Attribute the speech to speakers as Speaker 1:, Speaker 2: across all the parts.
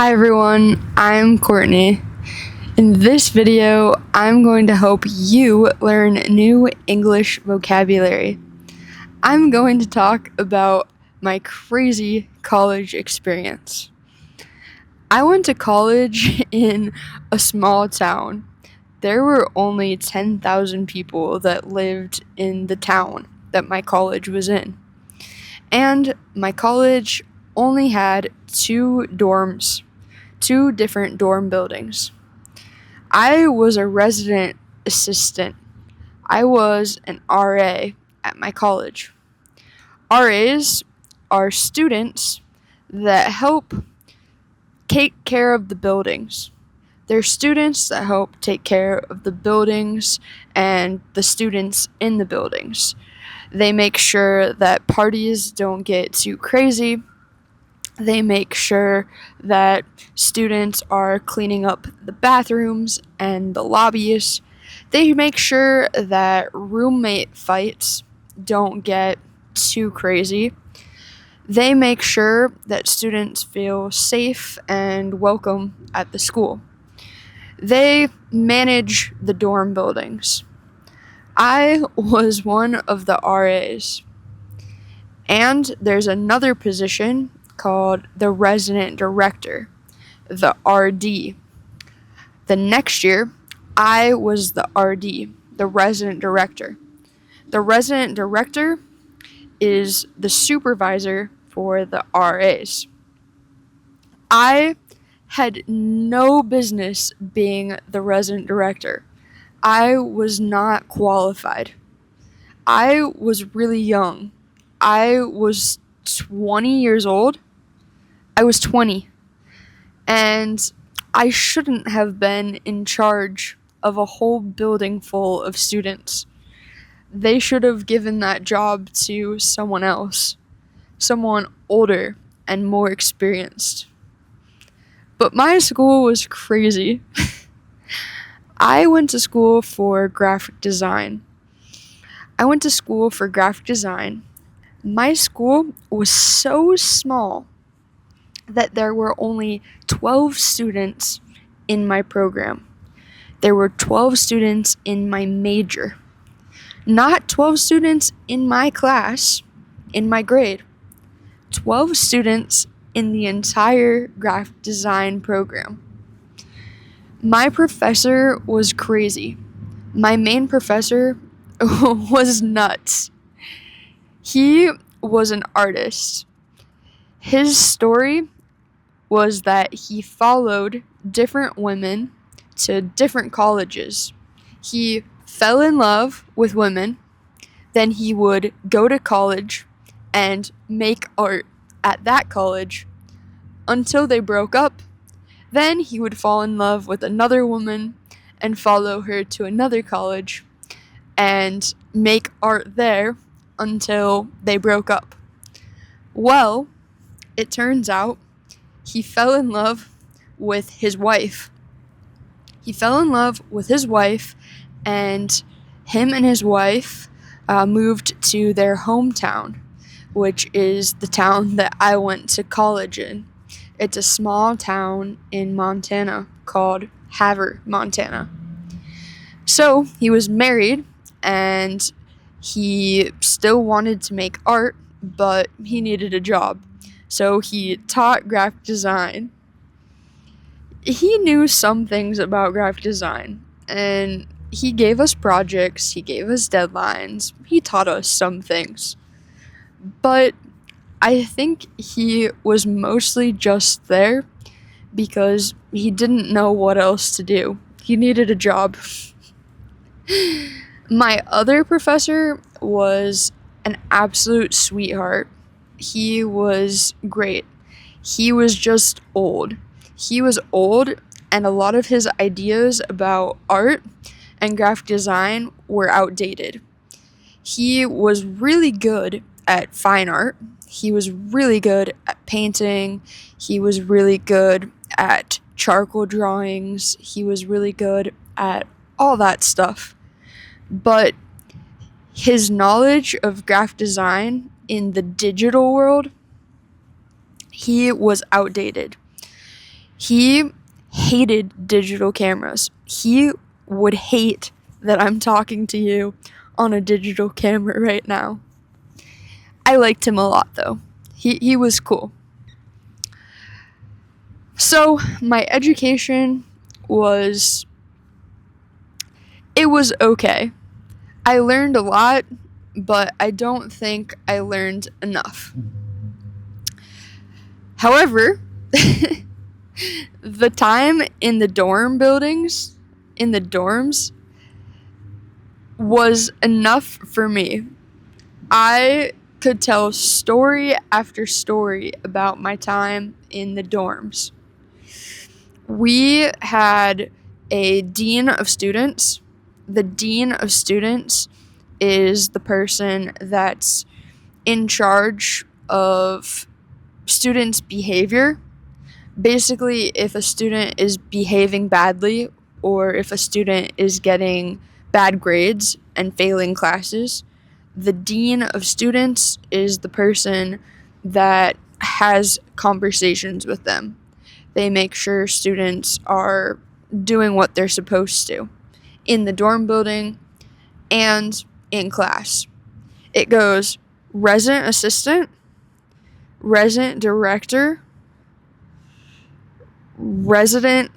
Speaker 1: Hi everyone, I'm Courtney. In this video, I'm going to help you learn new English vocabulary. I'm going to talk about my crazy college experience. I went to college in a small town. There were only 10,000 people that lived in the town that my college was in. And my college only had two different dorm buildings. I was a resident assistant. I was an RA at my college. RAs are students that help take care of the buildings. They're students that help take care of the buildings and the students in the buildings. They make sure that parties don't get too crazy. They make sure that students are cleaning up the bathrooms and the lobbies. They make sure that roommate fights don't get too crazy. They make sure that students feel safe and welcome at the school. They manage the dorm buildings. I was one of the RAs. And there's another position called the resident director, the RD. The next year, I was the RD, the resident director. The resident director is the supervisor for the RAs. I had no business being the resident director. I was not qualified. I was really young. I was 20 years old. I was 20. And I shouldn't have been in charge of a whole building full of students. They should have given that job to someone else, someone older and more experienced. But my school was crazy. I went to school for graphic design. My school was so small that there were only 12 students in my program. There were 12 students in my major. Not 12 students in my class, in my grade. 12 students in the entire graphic design program. My professor was crazy. My main professor was nuts. He was an artist. His story was that he followed different women to different colleges. He fell in love with women, then he would go to college and make art at that college until they broke up. Then he would fall in love with another woman and follow her to another college and make art there until they broke up. Well, it turns out he fell in love with his wife. And him and his wife moved to their hometown, which is the town that I went to college in. It's a small town in Montana called Havre, Montana. So he was married and he still wanted to make art, but he needed a job. So he taught graphic design. He knew some things about graphic design, and he gave us projects, he gave us deadlines, he taught us some things. But I think he was mostly just there because he didn't know what else to do. He needed a job. My other professor was an absolute sweetheart. He was great. He was just old. He was old, and a lot of his ideas about art and graphic design were outdated. He was really good at fine art. He was really good at painting. He was really good at charcoal drawings. He was really good at all that stuff. But his knowledge of graphic design in the digital world, he was outdated. He hated digital cameras. He would hate that I'm talking to you on a digital camera right now. I liked him a lot though. He was cool. So my education was okay. I learned a lot, but I don't think I learned enough. However, the time in the dorms, was enough for me. I could tell story after story about my time in the dorms. We had a dean of students. The dean of students is the person that's in charge of students' behavior. Basically, if a student is behaving badly or if a student is getting bad grades and failing classes, the dean of students is the person that has conversations with them. They make sure students are doing what they're supposed to in the dorm building and in class. It goes resident assistant, resident director, resident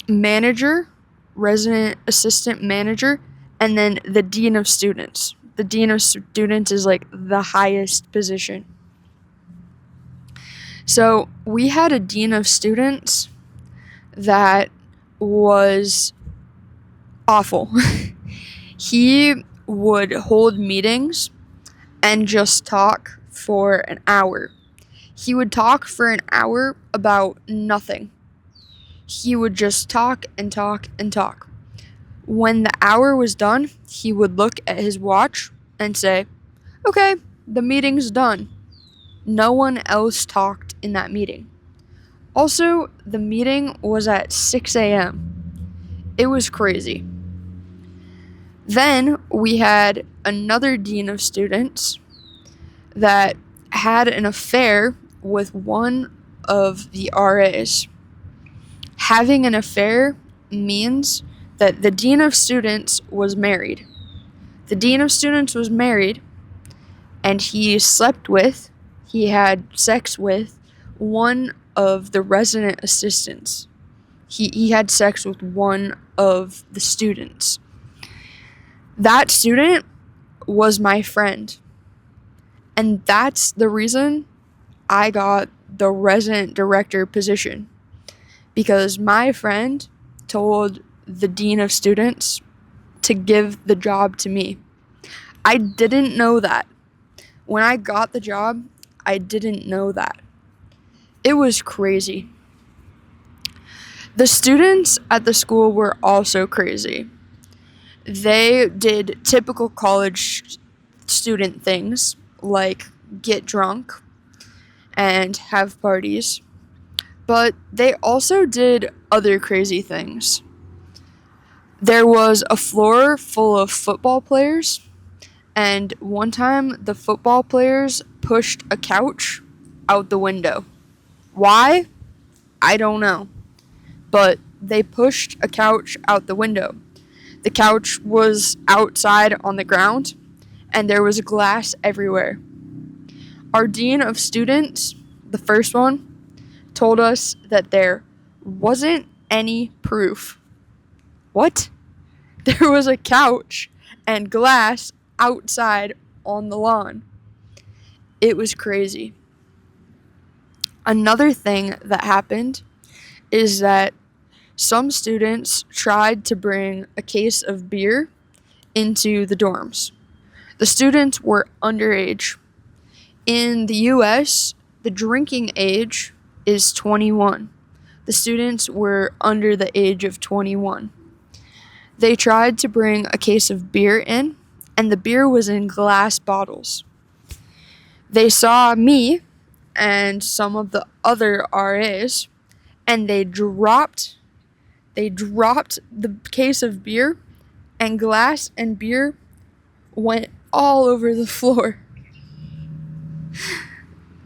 Speaker 1: manager, resident assistant manager, and then the dean of students. The dean of students is like the highest position. So we had a dean of students that was awful. He would hold meetings and just talk for an hour. He would talk for an hour about nothing. He would just talk and talk and talk. When the hour was done, he would look at his watch and say, "Okay, the meeting's done." No one else talked in that meeting. Also, the meeting was at 6 a.m. It was crazy. Then we had another dean of students that had an affair with one of the RAs. Having an affair means that the dean of students was married. The dean of students was married, and he had sex with one of the resident assistants. He had sex with one of the students. That student was my friend. And that's the reason I got the resident director position. Because my friend told the dean of students to give the job to me. I didn't know that. When I got the job, I didn't know that. It was crazy. The students at the school were also crazy. They did typical college student things like get drunk and have parties, but they also did other crazy things. There was a floor full of football players, and one time the football players pushed a couch out the window. Why? I don't know. But they pushed a couch out the window. The couch was outside on the ground, and there was glass everywhere. Our dean of students, the first one, told us that there wasn't any proof. What? There was a couch and glass outside on the lawn. It was crazy. Another thing that happened is that some students tried to bring a case of beer into the dorms. The students were underage. In the US, the drinking age is 21. The students were under the age of 21. They tried to bring a case of beer in, and the beer was in glass bottles. They saw me and some of the other RAs, and they dropped the case of beer, and glass and beer went all over the floor.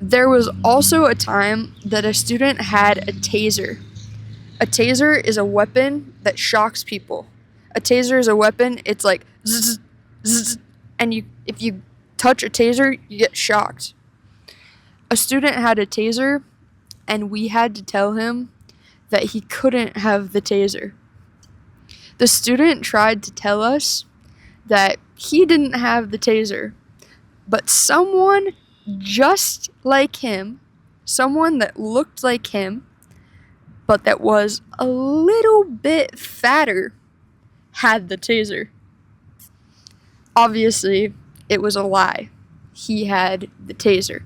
Speaker 1: There was also a time that a student had a taser. A taser is a weapon that shocks people. A taser is a weapon, it's like zzz, zzz, and if you touch a taser, you get shocked. A student had a taser, and we had to tell him that he couldn't have the taser. The student tried to tell us that he didn't have the taser, but someone just like him, someone that looked like him, but that was a little bit fatter, had the taser. Obviously, it was a lie. He had the taser.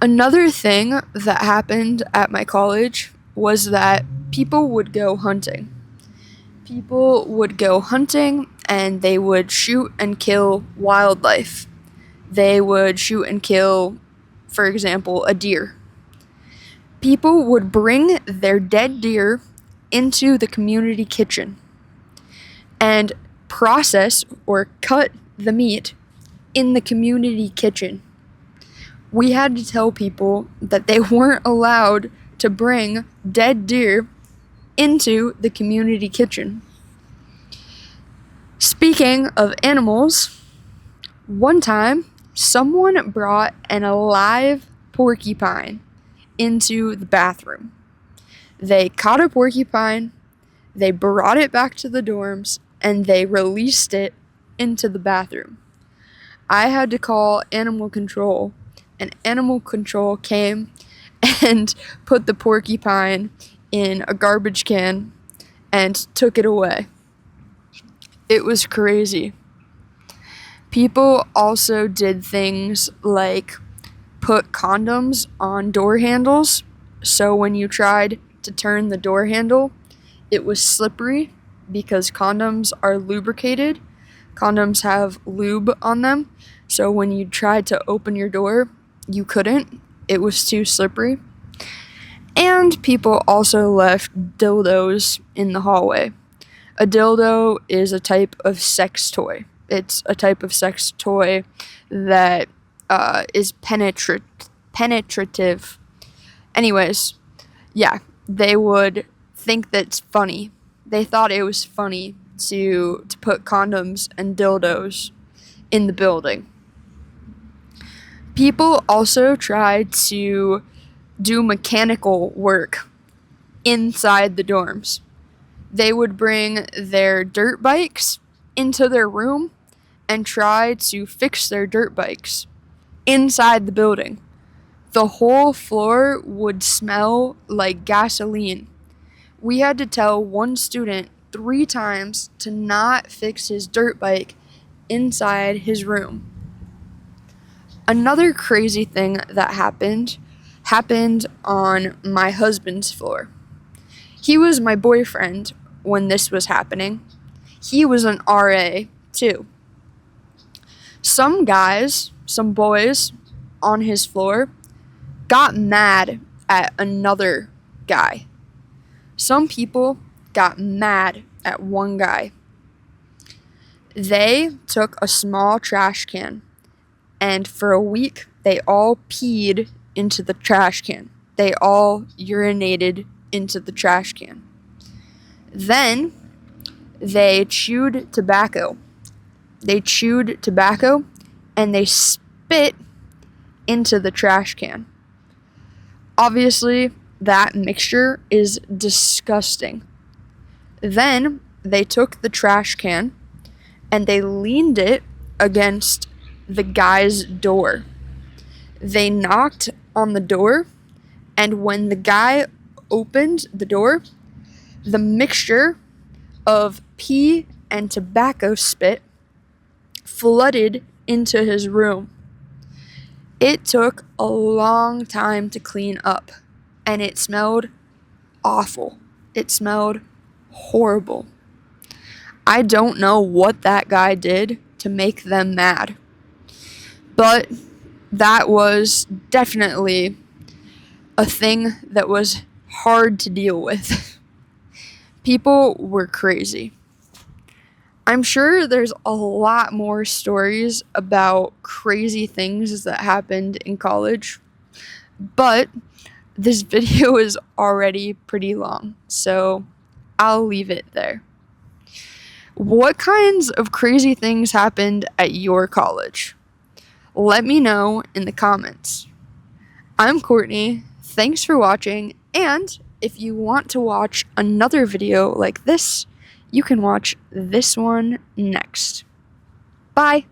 Speaker 1: Another thing that happened at my college was that people would go hunting. People would go hunting and they would shoot and kill wildlife. They would shoot and kill, for example, a deer. People would bring their dead deer into the community kitchen and process or cut the meat in the community kitchen. We had to tell people that they weren't allowed to bring dead deer into the community kitchen. Speaking of animals, one time someone brought an alive porcupine into the bathroom. They caught a porcupine, they brought it back to the dorms, and they released it into the bathroom. I had to call animal control, and animal control came and put the porcupine in a garbage can and took it away. It was crazy. People also did things like put condoms on door handles, so when you tried to turn the door handle, it was slippery because condoms are lubricated. Condoms have lube on them, so when you tried to open your door, you couldn't. It was too slippery. And people also left dildos in the hallway. A dildo is a type of sex toy. It's a type of sex toy that is penetrative. Anyways, yeah, they would think that's funny. They thought it was funny to put condoms and dildos in the building. People also tried to do mechanical work inside the dorms. They would bring their dirt bikes into their room and try to fix their dirt bikes inside the building. The whole floor would smell like gasoline. We had to tell one student 3 times to not fix his dirt bike inside his room. Another crazy thing that happened on my husband's floor. He was my boyfriend when this was happening. He was an RA too. Some boys on his floor got mad at another guy. Some people got mad at one guy. They took a small trash can, and for a week they all peed into the trash can. They all urinated into the trash can. Then they chewed tobacco. And they spit into the trash can. Obviously, that mixture is disgusting. Then they took the trash can and they leaned it against the guy's door. They knocked on the door, and when the guy opened the door, the mixture of pee and tobacco spit flooded into his room. It took a long time to clean up, and it smelled awful. It smelled horrible. I don't know what that guy did to make them mad, but that was definitely a thing that was hard to deal with. People were crazy. I'm sure there's a lot more stories about crazy things that happened in college, but this video is already pretty long, so I'll leave it there. What kinds of crazy things happened at your college? Let me know in the comments. I'm Courtney, thanks for watching, and if you want to watch another video like this, you can watch this one next. Bye!